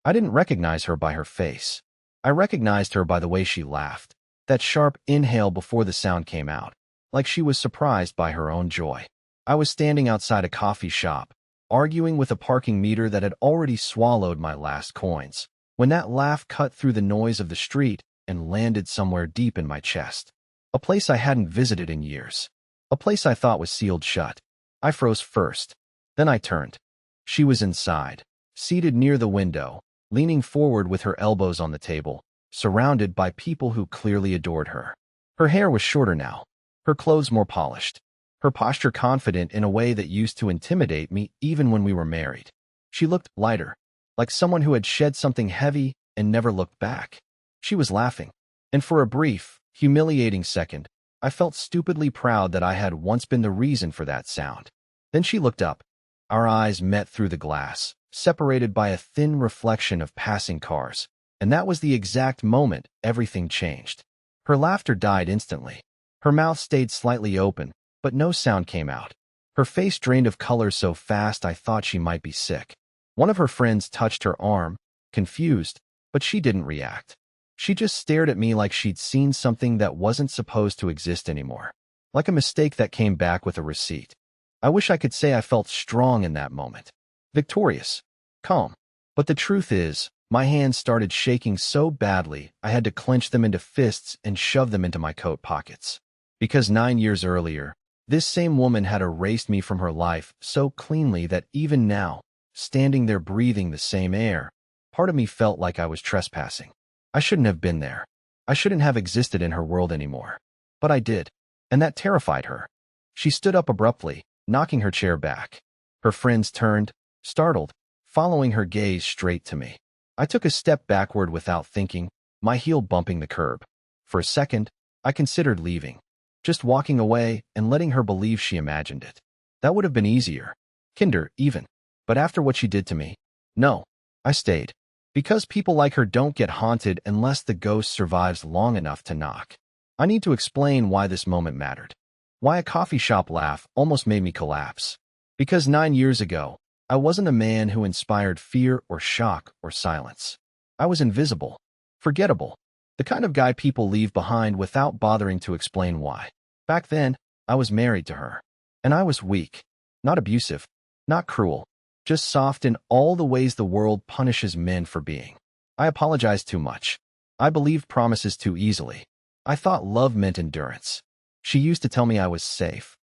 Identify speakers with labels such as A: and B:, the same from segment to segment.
A: I didn't recognize her by her face. I recognized her by the way she laughed, that sharp inhale before the sound came out, like she was surprised by her own joy. I was standing outside a coffee shop, arguing with a parking meter that had already swallowed my last coins, when that laugh cut through the noise of the street and landed somewhere deep in my chest. A place I hadn't visited in years. A place I thought was sealed shut. I froze first. Then I turned. She was inside, seated near the window, leaning forward with her elbows on the table, surrounded by people who clearly adored her. Her hair was shorter now, her clothes more polished, her posture confident in a way that used to intimidate me even when we were married. She looked lighter, like someone who had shed something heavy and never looked back. She was laughing, and for a brief, humiliating second, I felt stupidly proud that I had once been the reason for that sound. Then she looked up. Our eyes met through the glass, separated by a thin reflection of passing cars, and that was the exact moment everything changed. Her laughter died instantly. Her mouth stayed slightly open, but no sound came out. Her face drained of color so fast I thought she might be sick. One of her friends touched her arm, confused, but she didn't react. She just stared at me like she'd seen something that wasn't supposed to exist anymore, like a mistake that came back with a receipt. I wish I could say I felt strong in that moment, victorious, calm. But the truth is, my hands started shaking so badly I had to clench them into fists and shove them into my coat pockets. Because 9 years earlier, this same woman had erased me from her life so cleanly that even now, standing there breathing the same air, part of me felt like I was trespassing. I shouldn't have been there. I shouldn't have existed in her world anymore. But I did, and that terrified her. She stood up abruptly, knocking her chair back. Her friends turned, startled, following her gaze straight to me. I took a step backward without thinking, my heel bumping the curb. For a second, I considered leaving, just walking away and letting her believe she imagined it. That would have been easier, kinder even. But after what she did to me, no, I stayed. Because people like her don't get haunted unless the ghost survives long enough to knock. I need to explain why this moment mattered. Why a coffee shop laugh almost made me collapse. Because 9 years ago, I wasn't a man who inspired fear or shock or silence. I was invisible, forgettable, the kind of guy people leave behind without bothering to explain why. Back then, I was married to her. And I was weak, not abusive, not cruel, just soft in all the ways the world punishes men for being. I apologized too much. I believed promises too easily. I thought love meant endurance. She used to tell me I was safe.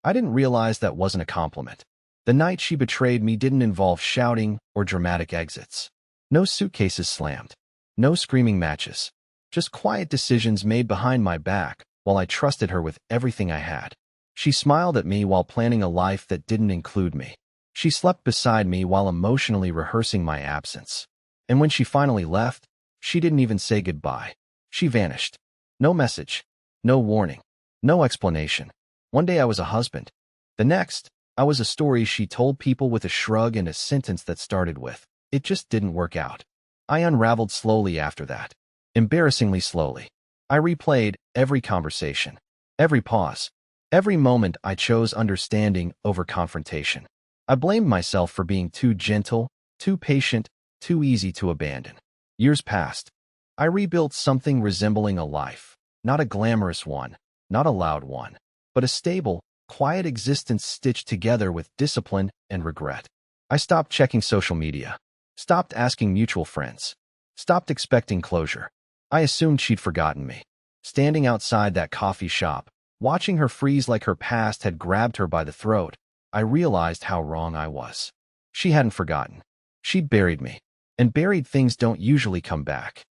A: I didn't realize that wasn't a compliment. The night she betrayed me didn't involve shouting or dramatic exits. No suitcases slammed. No screaming matches. Just quiet decisions made behind my back while I trusted her with everything I had. She smiled at me while planning a life that didn't include me. She slept beside me while emotionally rehearsing my absence. And when she finally left, she didn't even say goodbye. She vanished. No message. No warning. No explanation. One day I was a husband. The next, I was a story she told people with a shrug and a sentence that started with, "It just didn't work out." I unraveled slowly after that. Embarrassingly slowly. I replayed every conversation, every pause, every moment I chose understanding over confrontation. I blamed myself for being too gentle, too patient, too easy to abandon. Years passed. I rebuilt something resembling a life, not a glamorous one, not a loud one, but a stable, quiet existence stitched together with discipline and regret. I stopped checking social media, stopped asking mutual friends, stopped expecting closure. I assumed she'd forgotten me. Standing outside that coffee shop, watching her freeze like her past had grabbed her by the throat, I realized how wrong I was. She hadn't forgotten. She'd buried me. And buried things don't usually come back.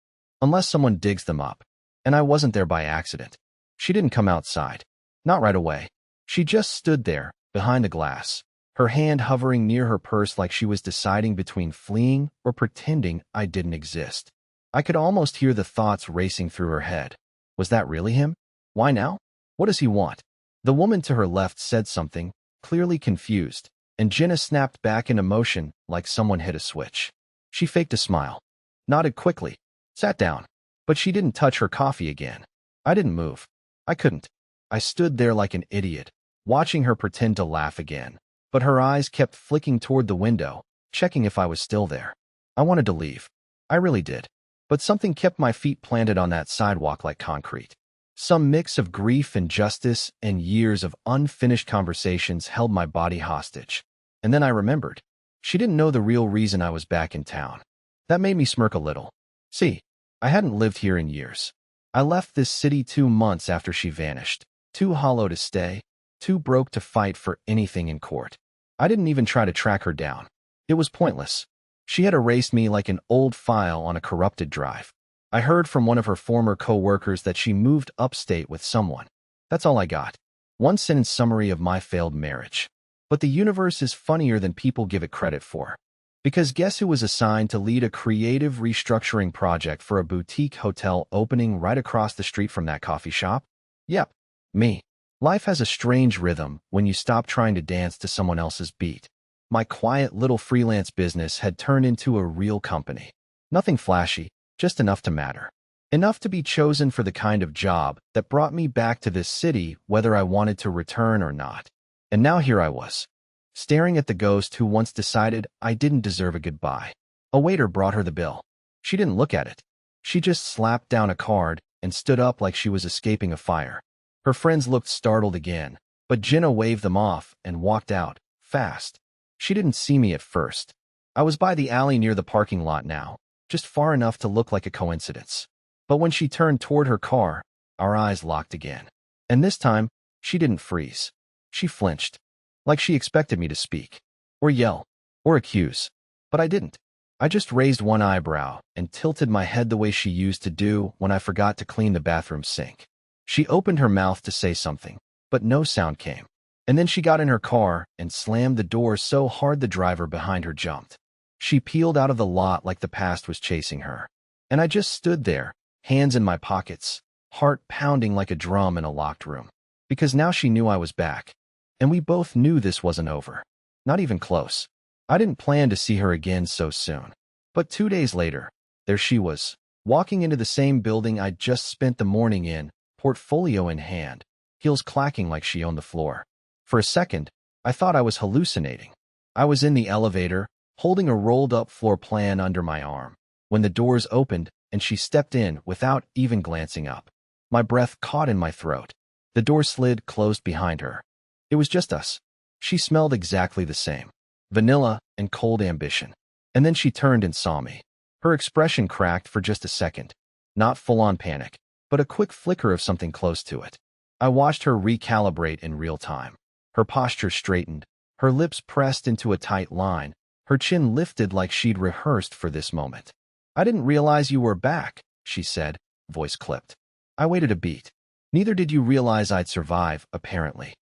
A: Unless someone digs them up. And I wasn't there by accident. She didn't come outside. Not right away. She just stood there, behind the glass, her hand hovering near her purse like she was deciding between fleeing or pretending I didn't exist. I could almost hear the thoughts racing through her head. Was that really him? Why now? What does he want? The woman to her left said something, clearly confused, and Jenna snapped back in emotion like someone hit a switch. She faked a smile, nodded quickly, sat down, but she didn't touch her coffee again. I didn't move. I couldn't. I stood there like an idiot, watching her pretend to laugh again, but her eyes kept flicking toward the window, checking if I was still there. I wanted to leave. I really did. But something kept my feet planted on that sidewalk like concrete. Some mix of grief and justice and years of unfinished conversations held my body hostage. And then I remembered. She didn't know the real reason I was back in town. That made me smirk a little. See, I hadn't lived here in years. I left this city 2 months after she vanished. Too hollow to stay, too broke to fight for anything in court. I didn't even try to track her down. It was pointless. She had erased me like an old file on a corrupted drive. I heard from one of her former co-workers that she moved upstate with someone. That's all I got. One sentence summary of my failed marriage. But the universe is funnier than people give it credit for. Because guess who was assigned to lead a creative restructuring project for a boutique hotel opening right across the street from that coffee shop? Yep, me. Life has a strange rhythm when you stop trying to dance to someone else's beat. My quiet little freelance business had turned into a real company. Nothing flashy, just enough to matter. Enough to be chosen for the kind of job that brought me back to this city whether I wanted to return or not. And now here I was, staring at the ghost who once decided I didn't deserve a goodbye. A waiter brought her the bill. She didn't look at it. She just slapped down a card and stood up like she was escaping a fire. Her friends looked startled again, but Jenna waved them off and walked out, fast. She didn't see me at first. I was by the alley near the parking lot now, just far enough to look like a coincidence. But when she turned toward her car, our eyes locked again. And this time, she didn't freeze. She flinched, like she expected me to speak, or yell, or accuse. But I didn't. I just raised one eyebrow and tilted my head the way she used to do when I forgot to clean the bathroom sink. She opened her mouth to say something, but no sound came. And then she got in her car and slammed the door so hard the driver behind her jumped. She peeled out of the lot like the past was chasing her. And I just stood there, hands in my pockets, heart pounding like a drum in a locked room. Because now she knew I was back. And we both knew this wasn't over. Not even close. I didn't plan to see her again so soon. But 2 days later, there she was, walking into the same building I'd just spent the morning in, portfolio in hand, heels clacking like she owned the floor. For a second, I thought I was hallucinating. I was in the elevator, holding a rolled-up floor plan under my arm, when the doors opened and she stepped in without even glancing up. My breath caught in my throat. The door slid closed behind her. It was just us. She smelled exactly the same. Vanilla and cold ambition. And then she turned and saw me. Her expression cracked for just a second. Not full-on panic, but a quick flicker of something close to it. I watched her recalibrate in real time. Her posture straightened, her lips pressed into a tight line, her chin lifted like she'd rehearsed for this moment. "I didn't realize you were back," she said, voice clipped. I waited a beat. "Neither did you realize I'd survive, apparently."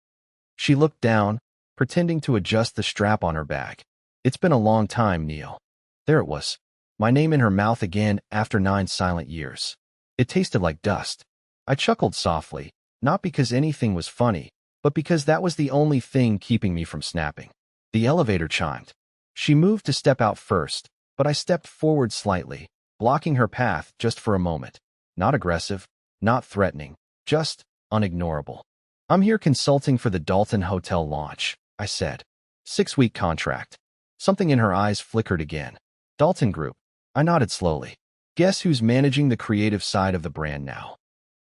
A: She looked down, pretending to adjust the strap on her bag. "It's been a long time, Neil." There it was, my name in her mouth again after 9 silent years. It tasted like dust. I chuckled softly, not because anything was funny, but because that was the only thing keeping me from snapping. The elevator chimed. She moved to step out first, but I stepped forward slightly, blocking her path just for a moment. Not aggressive, not threatening, just unignorable. "I'm here consulting for the Dalton Hotel launch," I said. 6-week contract. Something in her eyes flickered again. "Dalton Group." I nodded slowly. "Guess who's managing the creative side of the brand now?"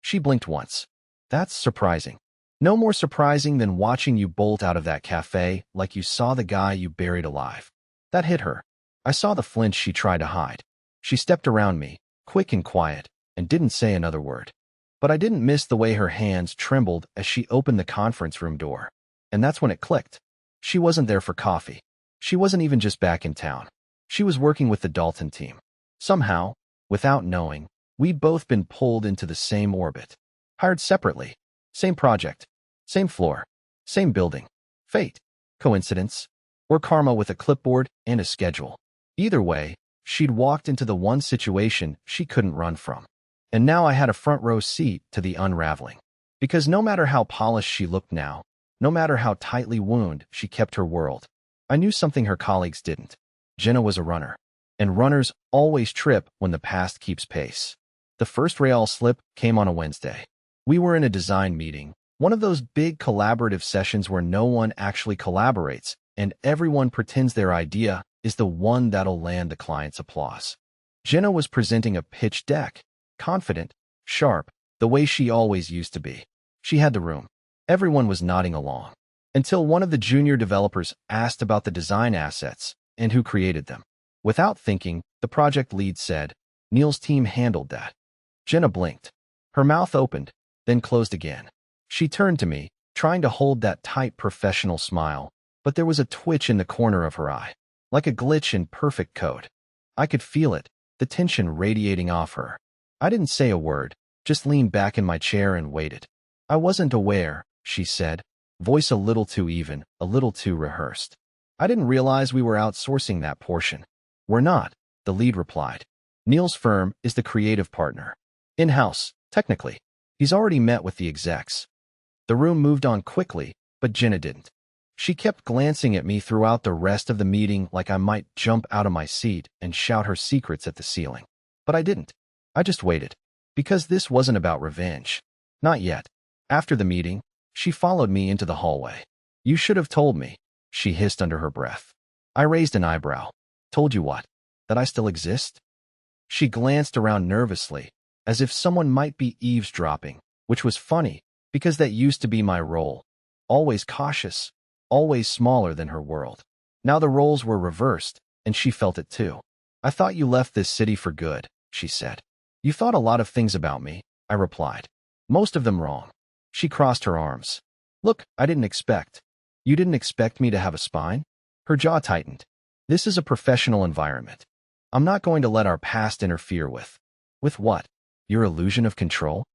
A: She blinked once. "That's surprising." "No more surprising than watching you bolt out of that cafe like you saw the guy you buried alive." That hit her. I saw the flinch she tried to hide. She stepped around me, quick and quiet, and didn't say another word. But I didn't miss the way her hands trembled as she opened the conference room door. And that's when it clicked. She wasn't there for coffee. She wasn't even just back in town. She was working with the Dalton team. Somehow, without knowing, we'd both been pulled into the same orbit. Hired separately. Same project. Same floor. Same building. Fate. Coincidence. Or karma with a clipboard and a schedule. Either way, she'd walked into the one situation she couldn't run from. And now I had a front row seat to the unraveling. Because no matter how polished she looked now, no matter how tightly wound she kept her world, I knew something her colleagues didn't. Jenna was a runner. And runners always trip when the past keeps pace. The first Betrayal slip came on a Wednesday. We were in a design meeting, one of those big collaborative sessions where no one actually collaborates, and everyone pretends their idea is the one that'll land the client's applause. Jenna was presenting a pitch deck, confident, sharp, the way she always used to be. She had the room. Everyone was nodding along. Until one of the junior developers asked about the design assets and who created them. Without thinking, the project lead said, "Neil's team handled that." Jenna blinked. Her mouth opened, then closed again. She turned to me, trying to hold that tight professional smile, but there was a twitch in the corner of her eye, like a glitch in perfect code. I could feel it, the tension radiating off her. I didn't say a word, just leaned back in my chair and waited. "I wasn't aware," she said, voice a little too even, a little too rehearsed. "I didn't realize we were outsourcing that portion." "We're not," the lead replied. "Neil's firm is the creative partner. In-house, technically. He's already met with the execs." The room moved on quickly, but Jenna didn't. She kept glancing at me throughout the rest of the meeting like I might jump out of my seat and shout her secrets at the ceiling. But I didn't. I just waited. Because this wasn't about revenge. Not yet. After the meeting, she followed me into the hallway. "You should have told me," she hissed under her breath. I raised an eyebrow. "Told you what? That I still exist?" She glanced around nervously, as if someone might be eavesdropping, which was funny, because that used to be my role. Always cautious, always smaller than her world. Now the roles were reversed, and she felt it too. "I thought you left this city for good," she said. "You thought a lot of things about me," I replied. "Most of them wrong." She crossed her arms. "Look, I didn't expect." "You didn't expect me to have a spine?" Her jaw tightened. "This is a professional environment. I'm not going to let our past interfere with." "With what? Your illusion of control?"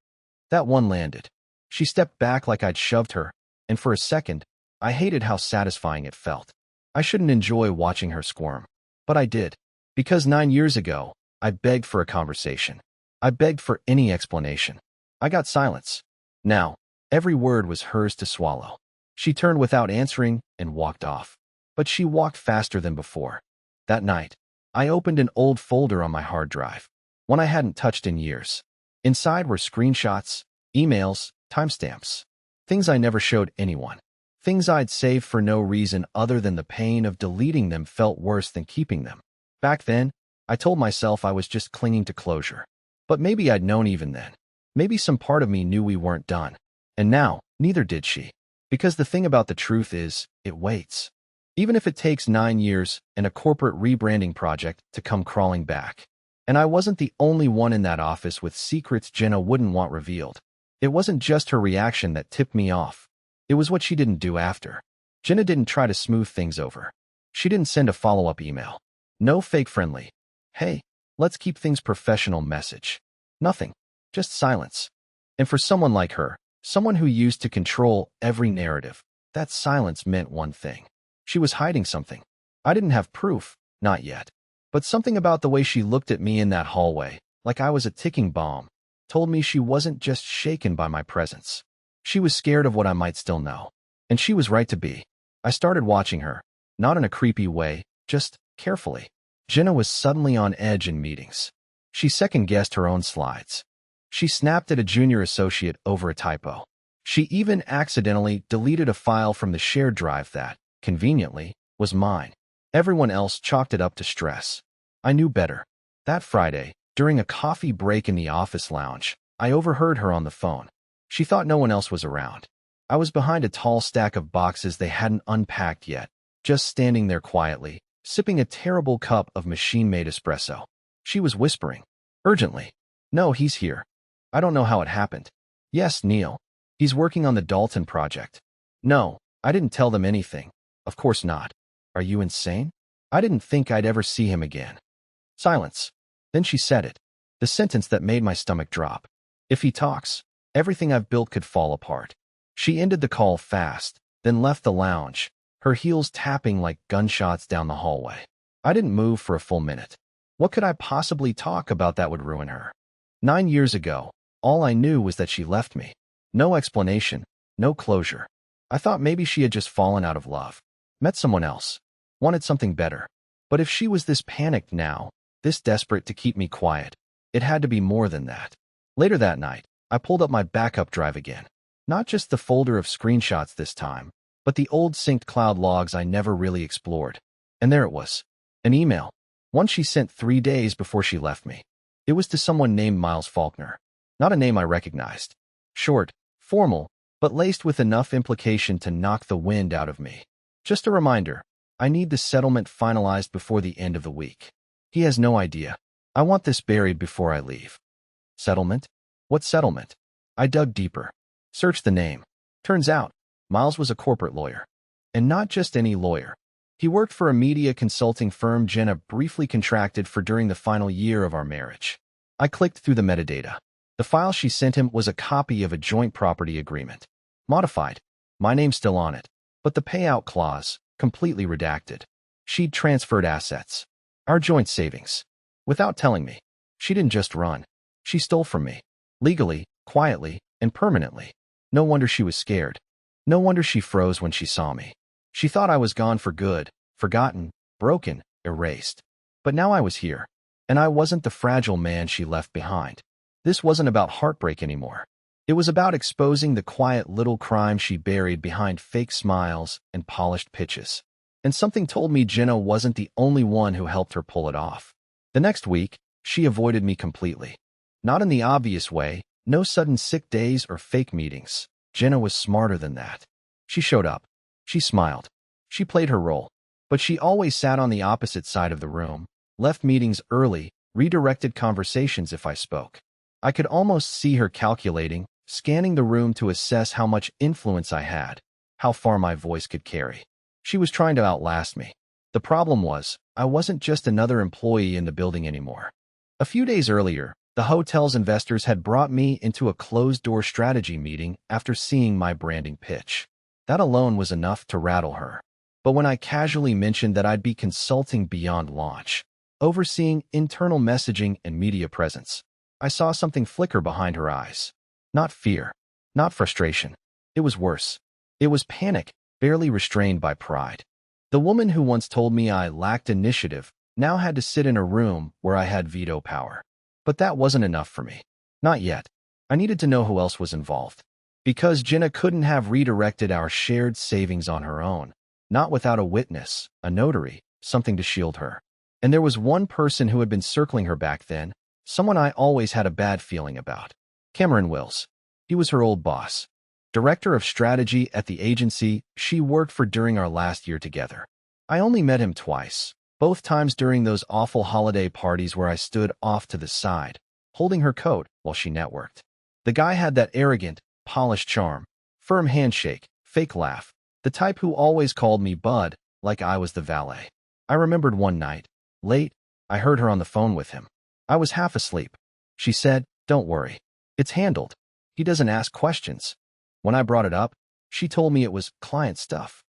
A: That one landed. She stepped back like I'd shoved her, and for a second, I hated how satisfying it felt. I shouldn't enjoy watching her squirm. But I did. Because 9 years ago, I begged for a conversation. I begged for any explanation. I got silence. Now, every word was hers to swallow. She turned without answering and walked off. But she walked faster than before. That night, I opened an old folder on my hard drive, one I hadn't touched in years. Inside were screenshots, emails, timestamps. Things I never showed anyone. Things I'd saved for no reason other than the pain of deleting them felt worse than keeping them. Back then, I told myself I was just clinging to closure. But maybe I'd known even then. Maybe some part of me knew we weren't done. And now, neither did she. Because the thing about the truth is, it waits. Even if it takes 9 years and a corporate rebranding project to come crawling back. And I wasn't the only one in that office with secrets Jenna wouldn't want revealed. It wasn't just her reaction that tipped me off. It was what she didn't do after. Jenna didn't try to smooth things over. She didn't send a follow-up email. No fake friendly, "Hey, let's keep things professional" message. Nothing. Just silence. And for someone like her, someone who used to control every narrative, that silence meant one thing. She was hiding something. I didn't have proof, not yet. But something about the way she looked at me in that hallway, like I was a ticking bomb, told me she wasn't just shaken by my presence. She was scared of what I might still know. And she was right to be. I started watching her, not in a creepy way, just carefully. Jenna was suddenly on edge in meetings. She second-guessed her own slides. She snapped at a junior associate over a typo. She even accidentally deleted a file from the shared drive that, conveniently, was mine. Everyone else chalked it up to stress. I knew better. That Friday, during a coffee break in the office lounge, I overheard her on the phone. She thought no one else was around. I was behind a tall stack of boxes they hadn't unpacked yet, just standing there quietly, sipping a terrible cup of machine-made espresso. She was whispering, urgently, "No, he's here. I don't know how it happened." "Yes, Neil. He's working on the Dalton project." "No, I didn't tell them anything." "Of course not. Are you insane? I didn't think I'd ever see him again." Silence. Then she said it. The sentence that made my stomach drop. "If he talks, everything I've built could fall apart." She ended the call fast, then left the lounge, her heels tapping like gunshots down the hallway. I didn't move for a full minute. What could I possibly talk about that would ruin her? 9 years ago, all I knew was that she left me. No explanation, no closure. I thought maybe she had just fallen out of love, met someone else, wanted something better. But if she was this panicked now, this desperate to keep me quiet, it had to be more than that. Later that night, I pulled up my backup drive again. Not just the folder of screenshots this time, but the old synced cloud logs I never really explored. And there it was. An email. One she sent 3 days before she left me. It was to someone named Miles Faulkner. Not a name I recognized. Short, formal, but laced with enough implication to knock the wind out of me. Just a reminder, I need the settlement finalized before the end of the week. He has no idea. I want this buried before I leave. Settlement? What settlement? I dug deeper. Searched the name. Turns out, Miles was a corporate lawyer. And not just any lawyer. He worked for a media consulting firm Jenna briefly contracted for during the final year of our marriage. I clicked through the metadata. The file she sent him was a copy of a joint property agreement. Modified. My name's still on it. But the payout clause, completely redacted. She'd transferred assets. Our joint savings. Without telling me. She didn't just run. She stole from me. Legally, quietly, and permanently. No wonder she was scared. No wonder she froze when she saw me. She thought I was gone for good, forgotten, broken, erased. But now I was here. And I wasn't the fragile man she left behind. This wasn't about heartbreak anymore. It was about exposing the quiet little crime she buried behind fake smiles and polished pitches. And something told me Jenna wasn't the only one who helped her pull it off. The next week, she avoided me completely. Not in the obvious way, no sudden sick days or fake meetings. Jenna was smarter than that. She showed up. She smiled. She played her role. But she always sat on the opposite side of the room, left meetings early, redirected conversations if I spoke. I could almost see her calculating, scanning the room to assess how much influence I had, how far my voice could carry. She was trying to outlast me. The problem was, I wasn't just another employee in the building anymore. A few days earlier, the hotel's investors had brought me into a closed-door strategy meeting after seeing my branding pitch. That alone was enough to rattle her. But when I casually mentioned that I'd be consulting beyond launch, overseeing internal messaging and media presence, I saw something flicker behind her eyes. Not fear, not frustration. It was worse. It was panic, barely restrained by pride. The woman who once told me I lacked initiative now had to sit in a room where I had veto power. But that wasn't enough for me. Not yet. I needed to know who else was involved. Because Jenna couldn't have redirected our shared savings on her own. Not without a witness, a notary, something to shield her. And there was one person who had been circling her back then, someone I always had a bad feeling about. Cameron Wills. He was her old boss. Director of strategy at the agency she worked for during our last year together. I only met him twice, both times during those awful holiday parties where I stood off to the side, holding her coat while she networked. The guy had that arrogant, polished charm, firm handshake, fake laugh, the type who always called me Bud, like I was the valet. I remembered one night, late, I heard her on the phone with him. I was half asleep. She said, "Don't worry. It's handled. He doesn't ask questions." When I brought it up, she told me it was client stuff.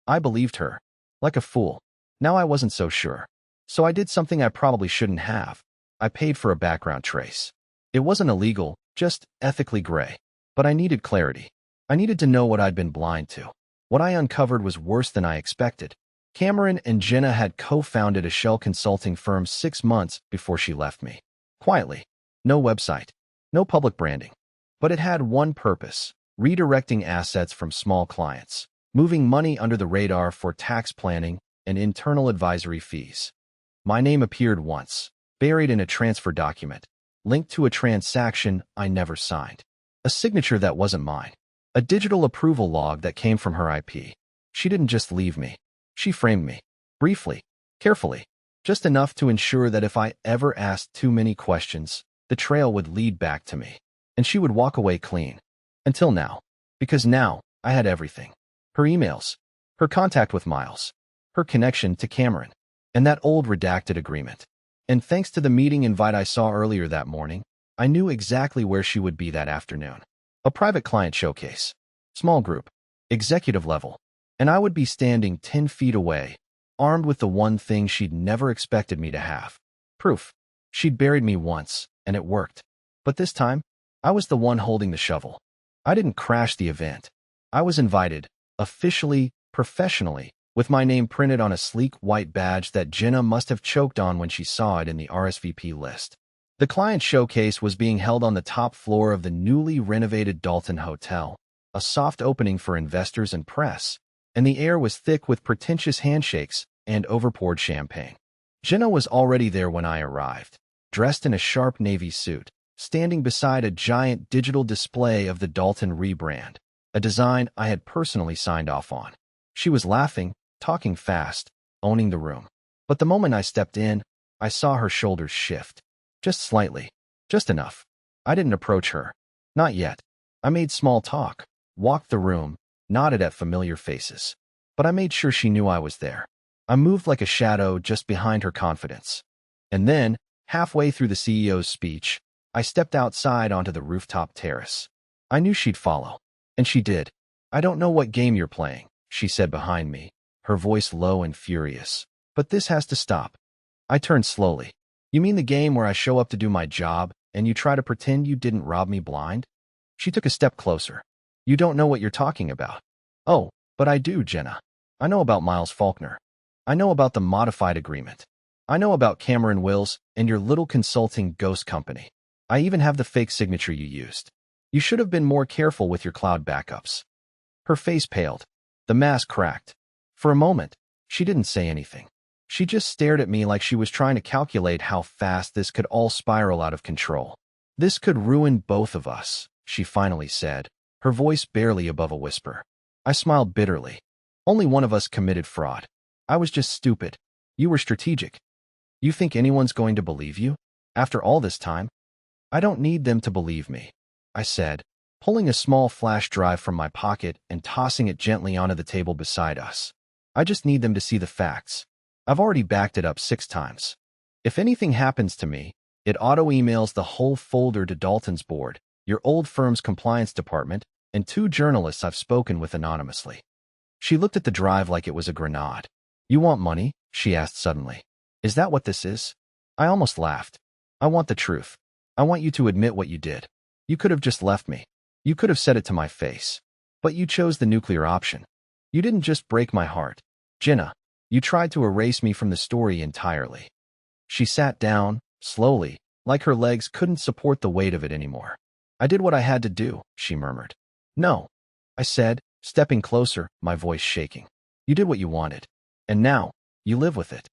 A: I believed her. Like a fool. Now I wasn't so sure. So I did something I probably shouldn't have. I paid for a background trace. It wasn't illegal, just ethically gray. But I needed clarity. I needed to know what I'd been blind to. What I uncovered was worse than I expected. Cameron and Jenna had co-founded a shell consulting firm 6 months before she left me. Quietly. No website. No public branding. But it had one purpose: redirecting assets from small clients, moving money under the radar for tax planning and internal advisory fees. My name appeared once, buried in a transfer document, linked to a transaction I never signed. A signature that wasn't mine. A digital approval log that came from her IP. She didn't just leave me. She framed me. Briefly. Carefully. Just enough to ensure that if I ever asked too many questions, the trail would lead back to me. And she would walk away clean. Until now. Because now, I had everything. Her emails. Her contact with Miles. Her connection to Cameron. And that old redacted agreement. And thanks to the meeting invite I saw earlier that morning, I knew exactly where she would be that afternoon. A private client showcase. Small group. Executive level. And I would be standing 10 feet away, armed with the one thing she'd never expected me to have. Proof. She'd buried me once, and it worked. But this time, I was the one holding the shovel. I didn't crash the event. I was invited, officially, professionally, with my name printed on a sleek white badge that Jenna must have choked on when she saw it in the RSVP list. The client showcase was being held on the top floor of the newly renovated Dalton Hotel, a soft opening for investors and press, and the air was thick with pretentious handshakes and overpoured champagne. Jenna was already there when I arrived, dressed in a sharp navy suit, standing beside a giant digital display of the Dalton rebrand, a design I had personally signed off on. She was laughing, talking fast, owning the room. But the moment I stepped in, I saw her shoulders shift. Just slightly. Just enough. I didn't approach her. Not yet. I made small talk, walked the room, nodded at familiar faces. But I made sure she knew I was there. I moved like a shadow just behind her confidence. And then, halfway through the CEO's speech, I stepped outside onto the rooftop terrace. I knew she'd follow. And she did. "I don't know what game you're playing," she said behind me, her voice low and furious. "But this has to stop." I turned slowly. "You mean the game where I show up to do my job, and you try to pretend you didn't rob me blind?" She took a step closer. "You don't know what you're talking about." "Oh, but I do, Jenna. I know about Miles Faulkner. I know about the modified agreement. I know about Cameron Wills and your little consulting ghost company. I even have the fake signature you used. You should have been more careful with your cloud backups." Her face paled. The mask cracked. For a moment, she didn't say anything. She just stared at me like she was trying to calculate how fast this could all spiral out of control. "This could ruin both of us," she finally said, her voice barely above a whisper. I smiled bitterly. "Only one of us committed fraud. I was just stupid. You were strategic. You think anyone's going to believe you? After all this time?" "I don't need them to believe me," I said, pulling a small flash drive from my pocket and tossing it gently onto the table beside us. "I just need them to see the facts. I've already backed it up 6 times. If anything happens to me, it auto-emails the whole folder to Dalton's board, your old firm's compliance department, and 2 journalists I've spoken with anonymously." She looked at the drive like it was a grenade. "You want money?" she asked suddenly. "Is that what this is?" I almost laughed. "I want the truth. I want you to admit what you did. You could have just left me. You could have said it to my face. But you chose the nuclear option. You didn't just break my heart. Jenna, you tried to erase me from the story entirely." She sat down, slowly, like her legs couldn't support the weight of it anymore. "I did what I had to do," she murmured. "No," I said, stepping closer, my voice shaking. "You did what you wanted. And now, you live with it."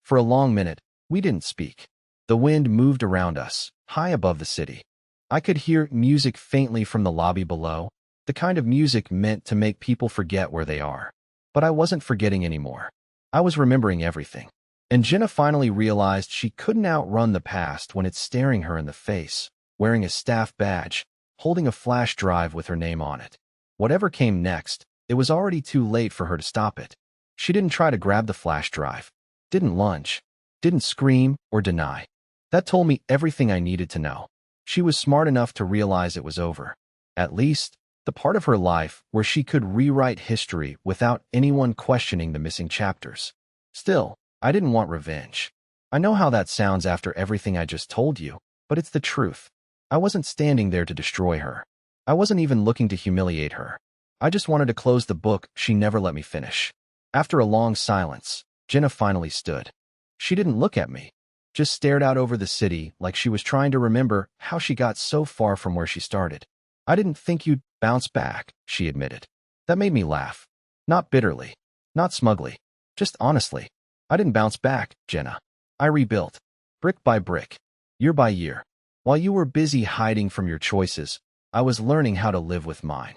A: For a long minute, we didn't speak. The wind moved around us, high above the city. I could hear music faintly from the lobby below, the kind of music meant to make people forget where they are. But I wasn't forgetting anymore. I was remembering everything. And Jenna finally realized she couldn't outrun the past when it's staring her in the face, wearing a staff badge, holding a flash drive with her name on it. Whatever came next, it was already too late for her to stop it. She didn't try to grab the flash drive, didn't lunge, didn't scream or deny. That told me everything I needed to know. She was smart enough to realize it was over. At least, the part of her life where she could rewrite history without anyone questioning the missing chapters. Still, I didn't want revenge. I know how that sounds after everything I just told you, but it's the truth. I wasn't standing there to destroy her. I wasn't even looking to humiliate her. I just wanted to close the book she never let me finish. After a long silence, Jenna finally stood. She didn't look at me, just stared out over the city like she was trying to remember how she got so far from where she started. "I didn't think you'd bounce back," she admitted. That made me laugh. Not bitterly, not smugly, just honestly. "I didn't bounce back, Jenna. I rebuilt, brick by brick, year by year. While you were busy hiding from your choices, I was learning how to live with mine."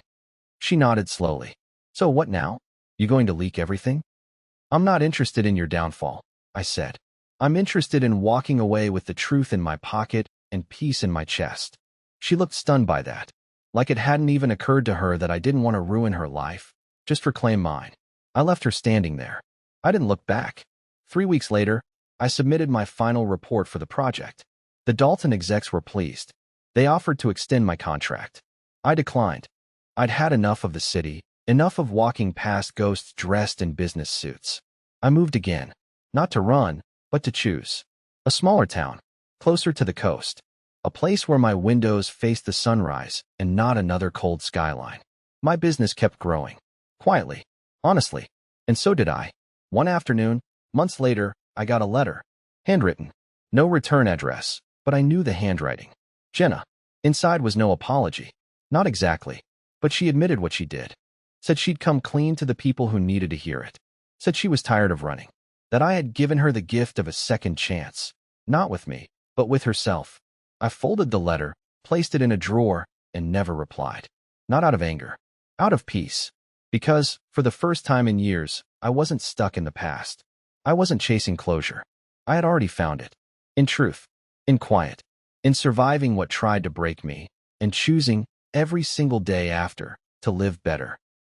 A: She nodded slowly. "So what now? You going to leak everything?" "I'm not interested in your downfall," I said. "I'm interested in walking away with the truth in my pocket and peace in my chest." She looked stunned by that, like it hadn't even occurred to her that I didn't want to ruin her life, just reclaim mine. I left her standing there. I didn't look back. 3 weeks later, I submitted my final report for the project. The Dalton execs were pleased. They offered to extend my contract. I declined. I'd had enough of the city, enough of walking past ghosts dressed in business suits. I moved again, not to run, but to choose. A smaller town, closer to the coast. A place where my windows faced the sunrise and not another cold skyline. My business kept growing. Quietly, honestly. And so did I. One afternoon, months later, I got a letter. Handwritten. No return address, but I knew the handwriting. Jenna. Inside was no apology. Not exactly. But she admitted what she did. Said she'd come clean to the people who needed to hear it. Said she was tired of running. that I had given her the gift of a second chance, not with me, but with herself. I folded the letter, placed it in a drawer, and never replied. Not out of anger, out of peace. Because, for the first time in years, I wasn't stuck in the past. I wasn't chasing closure. I had already found it. In truth, in quiet, in surviving what tried to break me, and choosing, every single day after, to live better.